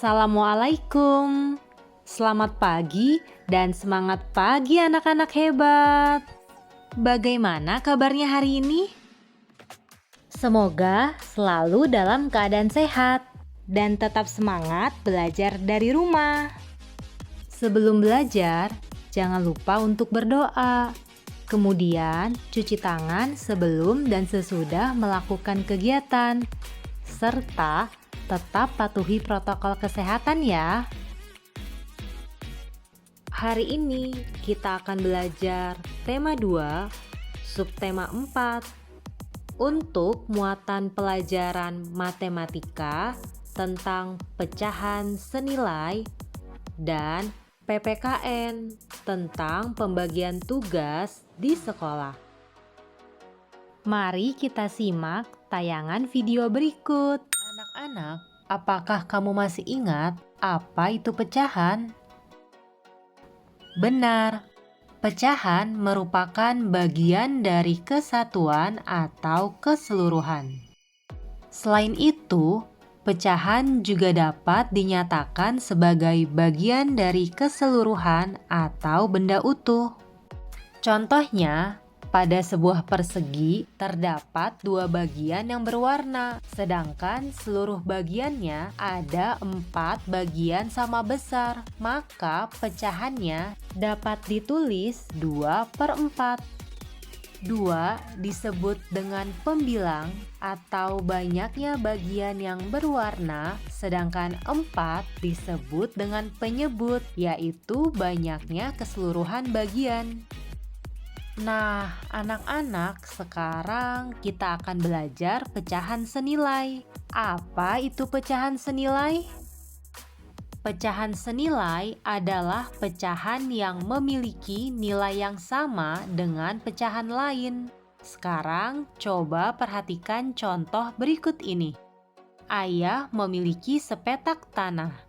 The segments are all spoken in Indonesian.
Assalamualaikum. Selamat pagi dan semangat pagi anak-anak hebat. Bagaimana kabarnya hari ini? Semoga selalu dalam keadaan sehat dan tetap semangat belajar dari rumah. Sebelum belajar, jangan lupa untuk berdoa. Kemudian, cuci tangan sebelum dan sesudah melakukan kegiatan, serta tetap patuhi protokol kesehatan ya. Hari ini kita akan belajar tema 2, subtema 4. Untuk muatan pelajaran matematika tentang pecahan senilai dan PPKN tentang pembagian tugas di sekolah. Mari kita simak tayangan video berikut. Anak-anak, apakah kamu masih ingat apa itu pecahan? Benar, pecahan merupakan bagian dari kesatuan atau keseluruhan. Selain itu, pecahan juga dapat dinyatakan sebagai bagian dari keseluruhan atau benda utuh. Contohnya, pada sebuah persegi terdapat 2 bagian yang berwarna, sedangkan seluruh bagiannya ada 4 bagian sama besar, maka pecahannya dapat ditulis 2/4. 2 disebut dengan pembilang atau banyaknya bagian yang berwarna, sedangkan 4 disebut dengan penyebut, yaitu banyaknya keseluruhan bagian. Nah, anak-anak, sekarang kita akan belajar pecahan senilai. Apa itu pecahan senilai? Pecahan senilai adalah pecahan yang memiliki nilai yang sama dengan pecahan lain. Sekarang, coba perhatikan contoh berikut ini. Ayah memiliki sepetak tanah.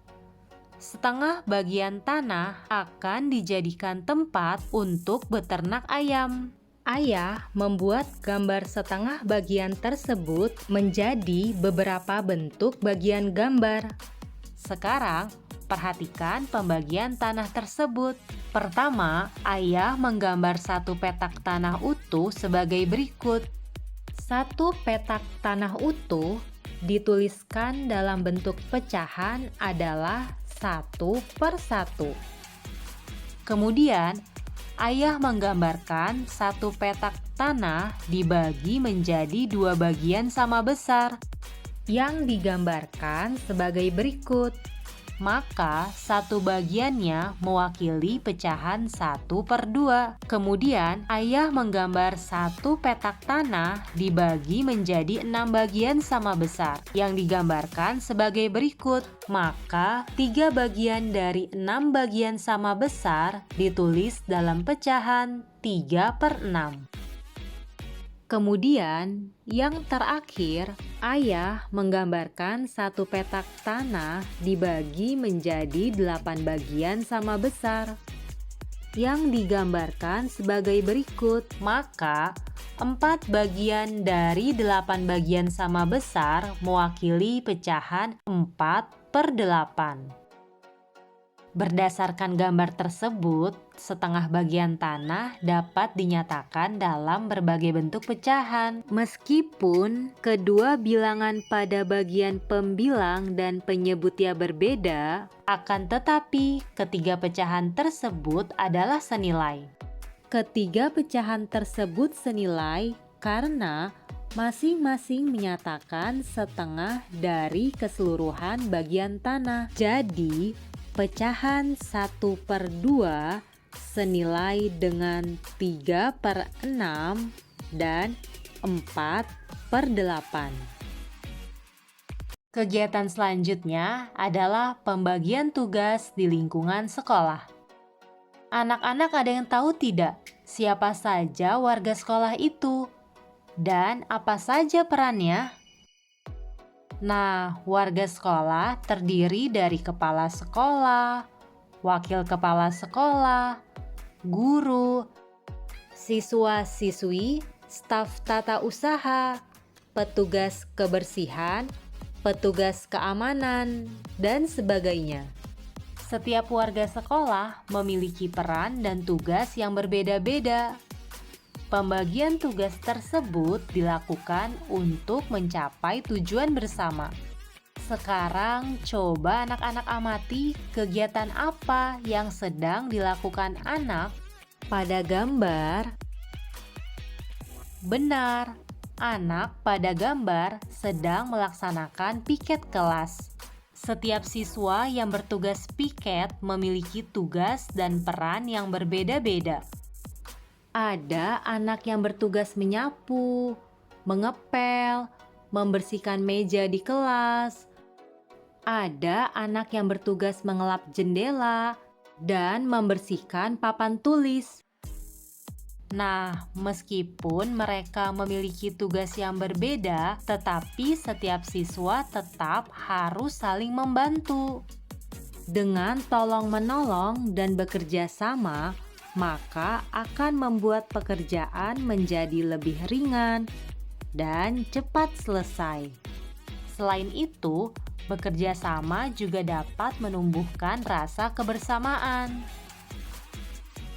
Setengah bagian tanah akan dijadikan tempat untuk beternak ayam. Ayah membuat gambar setengah bagian tersebut menjadi beberapa bentuk bagian gambar. Sekarang, perhatikan pembagian tanah tersebut. Pertama, ayah menggambar satu petak tanah utuh sebagai berikut. Satu petak tanah utuh dituliskan dalam bentuk pecahan adalah 1/1. Kemudian, ayah menggambarkan satu petak tanah dibagi menjadi 2 bagian sama besar yang digambarkan sebagai berikut. Maka satu bagiannya mewakili pecahan 1/2. Kemudian ayah menggambar satu petak tanah dibagi menjadi 6 bagian sama besar yang digambarkan sebagai berikut. Maka 3 bagian dari 6 bagian sama besar ditulis dalam pecahan 3/6. Kemudian, yang terakhir, ayah menggambarkan satu petak tanah dibagi menjadi 8 bagian sama besar yang digambarkan sebagai berikut. Maka, 4 bagian dari 8 bagian sama besar mewakili pecahan 4/8. Berdasarkan gambar tersebut, setengah bagian tanah dapat dinyatakan dalam berbagai bentuk pecahan. Meskipun kedua bilangan pada bagian pembilang dan penyebutnya berbeda, akan tetapi ketiga pecahan tersebut adalah senilai. Ketiga pecahan tersebut senilai karena masing-masing menyatakan setengah dari keseluruhan bagian tanah. Jadi, pecahan 1/2 senilai dengan 3/6 dan 4/8. Kegiatan selanjutnya adalah pembagian tugas di lingkungan sekolah. Anak-anak, ada yang tahu tidak siapa saja warga sekolah itu dan apa saja perannya? Nah, warga sekolah terdiri dari kepala sekolah, wakil kepala sekolah, guru, siswa-siswi, staf tata usaha, petugas kebersihan, petugas keamanan, dan sebagainya. Setiap warga sekolah memiliki peran dan tugas yang berbeda-beda. Pembagian tugas tersebut dilakukan untuk mencapai tujuan bersama. Sekarang coba anak-anak amati kegiatan apa yang sedang dilakukan anak pada gambar. Benar, anak pada gambar sedang melaksanakan piket kelas. Setiap siswa yang bertugas piket memiliki tugas dan peran yang berbeda-beda. Ada anak yang bertugas menyapu, mengepel, membersihkan meja di kelas. Ada anak yang bertugas mengelap jendela dan membersihkan papan tulis. Nah, meskipun mereka memiliki tugas yang berbeda, tetapi setiap siswa tetap harus saling membantu. Dengan tolong-menolong dan bekerja sama, maka akan membuat pekerjaan menjadi lebih ringan dan cepat selesai. Selain itu, bekerja sama juga dapat menumbuhkan rasa kebersamaan.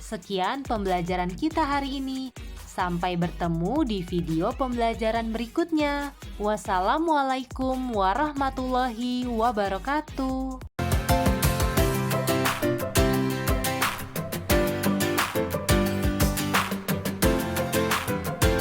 Sekian pembelajaran kita hari ini. Sampai bertemu di video pembelajaran berikutnya. Wassalamualaikum warahmatullahi wabarakatuh.